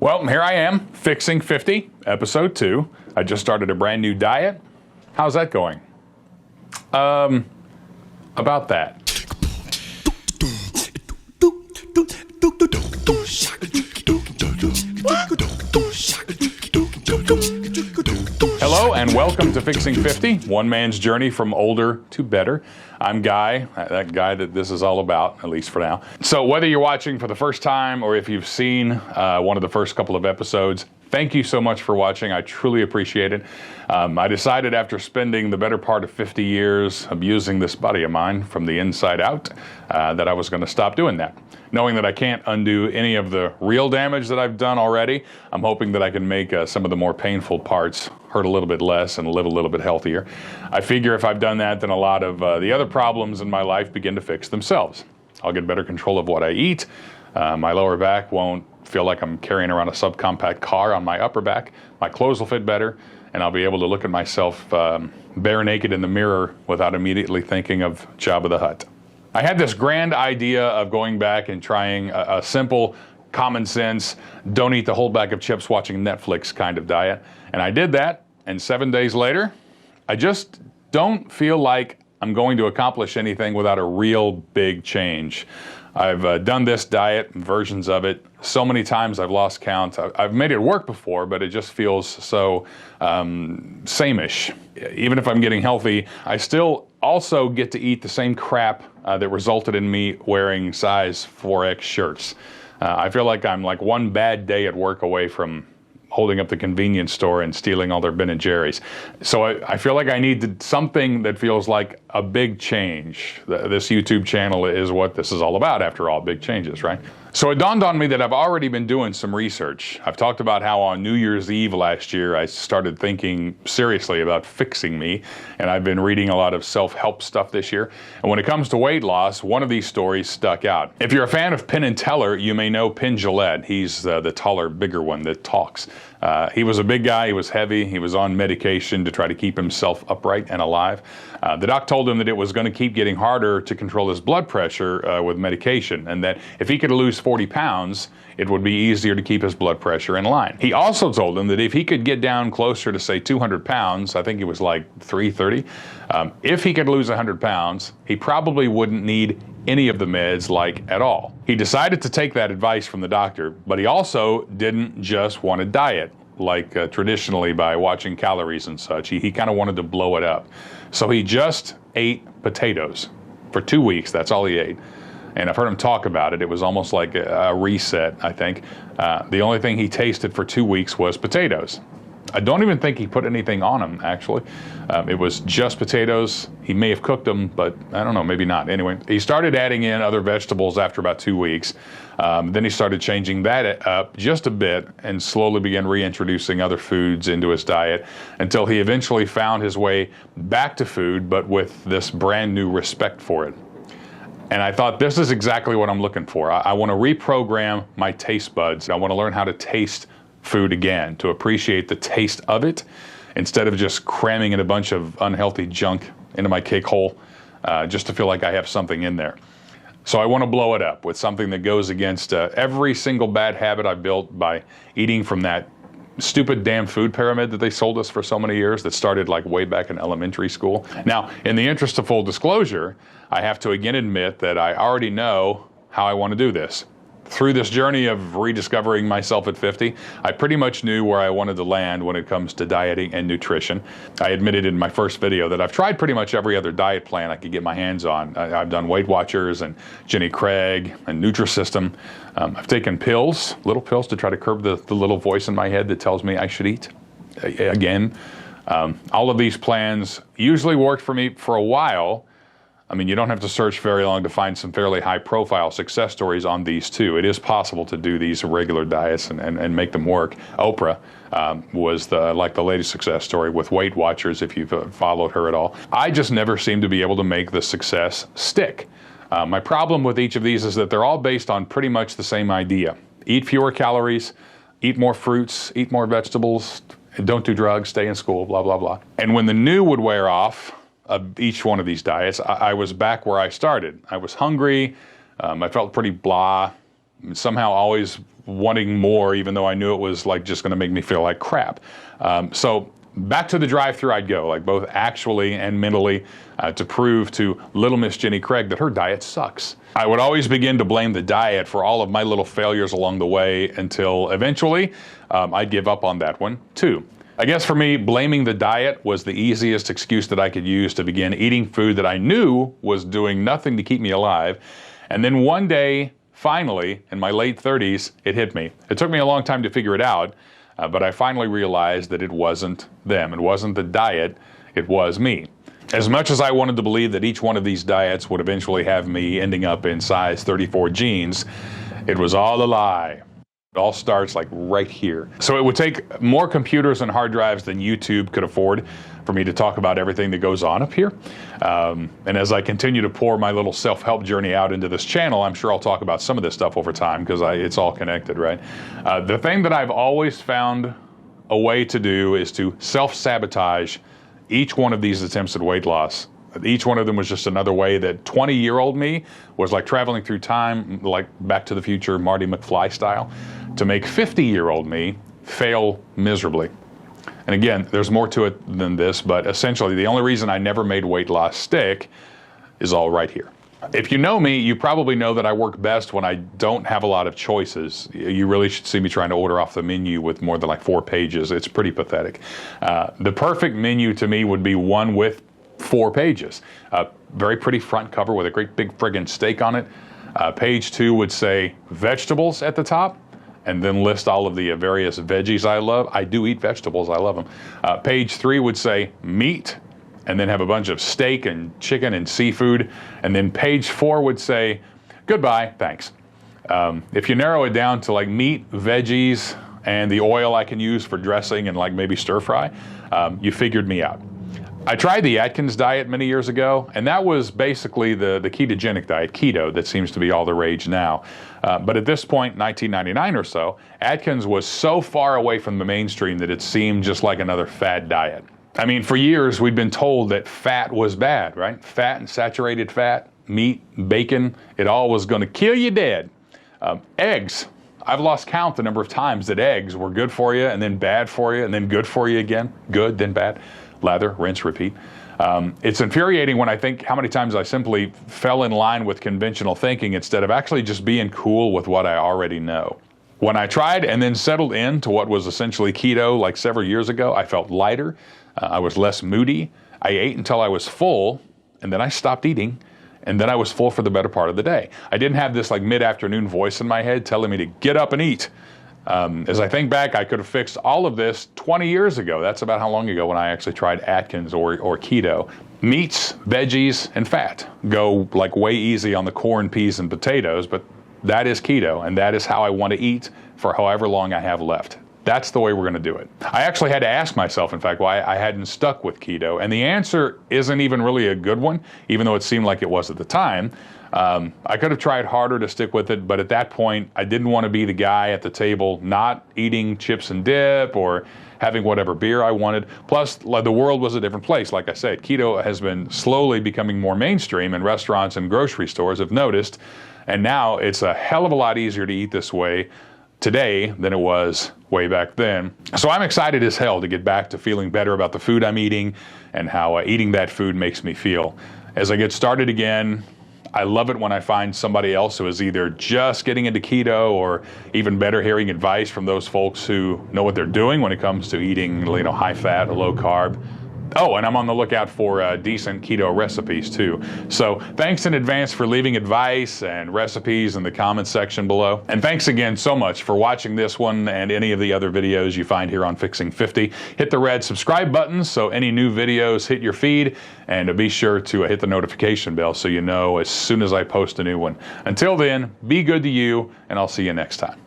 Well, here I am, Fixing 50, episode 2. I just started a brand new diet. How's that going? About that. Hello and welcome to Fixing 50, one man's journey from older to better. I'm Guy, that guy that this is all about, at least for now. So whether you're watching for the first time or if you've seen one of the first couple of episodes, thank you so much for watching. I truly appreciate it. I decided after spending the better part of 50 years abusing this body of mine from the inside out that I was going to stop doing that. Knowing that I can't undo any of the real damage that I've done already, I'm hoping that I can make some of the more painful parts hurt a little bit less and live a little bit healthier. I figure if I've done that, then a lot of the other problems in my life begin to fix themselves. I'll get better control of what I eat. My lower back won't feel like I'm carrying around a subcompact car on my upper back. My clothes will fit better, and I'll be able to look at myself bare naked in the mirror without immediately thinking of Jabba the Hutt. I had this grand idea of going back and trying a simple, common sense, don't eat the whole bag of chips watching Netflix kind of diet. And I did that, and 7 days later, I just don't feel like I'm going to accomplish anything without a real big change. I've done this diet, versions of it, so many times I've lost count. I've made it work before, but it just feels so same-ish. Even if I'm getting healthy, I still also get to eat the same crap that resulted in me wearing size 4X shirts. I feel like I'm like one bad day at work away from holding up the convenience store and stealing all their Ben & Jerry's. So I feel like I need something that feels like a big change. This YouTube channel is what this is all about, after all, big changes, right? So it dawned on me that I've already been doing some research. I've talked about how on New Year's Eve last year, I started thinking seriously about fixing me, and I've been reading a lot of self-help stuff this year. And when it comes to weight loss, one of these stories stuck out. If you're a fan of Penn and Teller, you may know Penn Jillette. He's the taller, bigger one that talks. He was a big guy, he was heavy, he was on medication to try to keep himself upright and alive. The doc told him that it was going to keep getting harder to control his blood pressure with medication, and that if he could lose 40 pounds, it would be easier to keep his blood pressure in line. He also told him that if he could get down closer to, say, 200 pounds, I think he was like 330, if he could lose 100 pounds, he probably wouldn't need any of the meds, like, at all. He decided to take that advice from the doctor, but he also didn't just want to diet, like traditionally by watching calories and such. He kind of wanted to blow it up. So he just ate potatoes. For 2 weeks, that's all he ate. And I've heard him talk about it. It was almost like a reset, I think. The only thing he tasted for 2 weeks was potatoes. I don't even think he put anything on them, actually. It was just potatoes. He may have cooked them, but I don't know, maybe not. Anyway, he started adding in other vegetables after about 2 weeks. Then he started changing that up just a bit and slowly began reintroducing other foods into his diet until he eventually found his way back to food, but with this brand new respect for it. And I thought, this is exactly what I'm looking for. I want to reprogram my taste buds. I want to learn how to taste food again, to appreciate the taste of it instead of just cramming in a bunch of unhealthy junk into my cake hole just to feel like I have something in there. So I want to blow it up with something that goes against every single bad habit I built by eating from that stupid damn food pyramid that they sold us for so many years that started like way back in elementary school. Now, in the interest of full disclosure, I have to again admit that I already know how I want to do this. Through this journey of rediscovering myself at 50, I pretty much knew where I wanted to land when it comes to dieting and nutrition. I admitted in my first video that I've tried pretty much every other diet plan I could get my hands on. I've done Weight Watchers and Jenny Craig and Nutrisystem. I've taken pills, little pills, to try to curb the little voice in my head that tells me I should eat. Again, all of these plans usually worked for me for a while. I mean, you don't have to search very long to find some fairly high-profile success stories on these too. It is possible to do these regular diets and make them work. Oprah was the latest success story with Weight Watchers, if you've followed her at all. I just never seem to be able to make the success stick. My problem with each of these is that they're all based on pretty much the same idea. Eat fewer calories, eat more fruits, eat more vegetables, don't do drugs, stay in school, blah, blah, blah. And when the new would wear off, of each one of these diets, I was back where I started. I was hungry, I felt pretty blah, somehow always wanting more, even though I knew it was like just going to make me feel like crap. So back to the drive-thru I'd go, like both actually and mentally, to prove to little Miss Jenny Craig that her diet sucks. I would always begin to blame the diet for all of my little failures along the way until eventually I'd give up on that one too. I guess for me, blaming the diet was the easiest excuse that I could use to begin eating food that I knew was doing nothing to keep me alive. And then one day, finally, in my late 30s, it hit me. It took me a long time to figure it out, but I finally realized that it wasn't them. It wasn't the diet, it was me. As much as I wanted to believe that each one of these diets would eventually have me ending up in size 34 jeans, it was all a lie. It all starts like right here. So it would take more computers and hard drives than YouTube could afford for me to talk about everything that goes on up here. And as I continue to pour my little self-help journey out into this channel, I'm sure I'll talk about some of this stuff over time because it's all connected, right? The thing that I've always found a way to do is to self-sabotage each one of these attempts at weight loss. Each one of them was just another way that 20-year-old me was like traveling through time, like Back to the Future, Marty McFly style, to make 50-year-old me fail miserably. And again, there's more to it than this, but essentially the only reason I never made weight loss stick is all right here. If you know me, you probably know that I work best when I don't have a lot of choices. You really should see me trying to order off the menu with more than like 4 pages. It's pretty pathetic. The perfect menu to me would be one with 4 pages. Very pretty front cover with a great big friggin' steak on it. Page 2 would say vegetables at the top, and then list all of the various veggies I love. I do eat vegetables, I love them. Page 3 would say meat, and then have a bunch of steak and chicken and seafood. And then page 4 would say, goodbye, thanks. If you narrow it down to like meat, veggies, and the oil I can use for dressing and like maybe stir fry, you figured me out. I tried the Atkins Diet many years ago, and that was basically the Ketogenic Diet, Keto, that seems to be all the rage now. But at this point, 1999 or so, Atkins was so far away from the mainstream that it seemed just like another fad diet. I mean, for years, we'd been told that fat was bad, right? Fat and saturated fat, meat, bacon, it all was going to kill you dead. Eggs. I've lost count the number of times that eggs were good for you, and then bad for you, and then good for you again. Good, then bad. Lather, rinse, repeat. It's infuriating when I think how many times I simply fell in line with conventional thinking instead of actually just being cool with what I already know. When I tried and then settled into what was essentially keto like several years ago, I felt lighter, I was less moody, I ate until I was full, and then I stopped eating, and then I was full for the better part of the day. I didn't have this like mid-afternoon voice in my head telling me to get up and eat. As I think back, I could have fixed all of this 20 years ago. That's about how long ago when I actually tried Atkins or keto. Meats, veggies, and fat go like way easy on the corn, peas, and potatoes, but that is keto, and that is how I want to eat for however long I have left. That's the way we're going to do it. I actually had to ask myself, in fact, why I hadn't stuck with keto, and the answer isn't even really a good one, even though it seemed like it was at the time. I could have tried harder to stick with it, but at that point, I didn't want to be the guy at the table not eating chips and dip or having whatever beer I wanted. Plus, the world was a different place. Like I said, keto has been slowly becoming more mainstream, and restaurants and grocery stores have noticed, and now it's a hell of a lot easier to eat this way today than it was way back then. So I'm excited as hell to get back to feeling better about the food I'm eating and how eating that food makes me feel. As I get started again, I love it when I find somebody else who is either just getting into keto or even better, hearing advice from those folks who know what they're doing when it comes to eating, high fat or low carb. Oh, and I'm on the lookout for decent keto recipes too. So thanks in advance for leaving advice and recipes in the comments section below. And thanks again so much for watching this one and any of the other videos you find here on Fixing 50. Hit the red subscribe button so any new videos hit your feed, and be sure to hit the notification bell so you know as soon as I post a new one. Until then, be good to you, and I'll see you next time.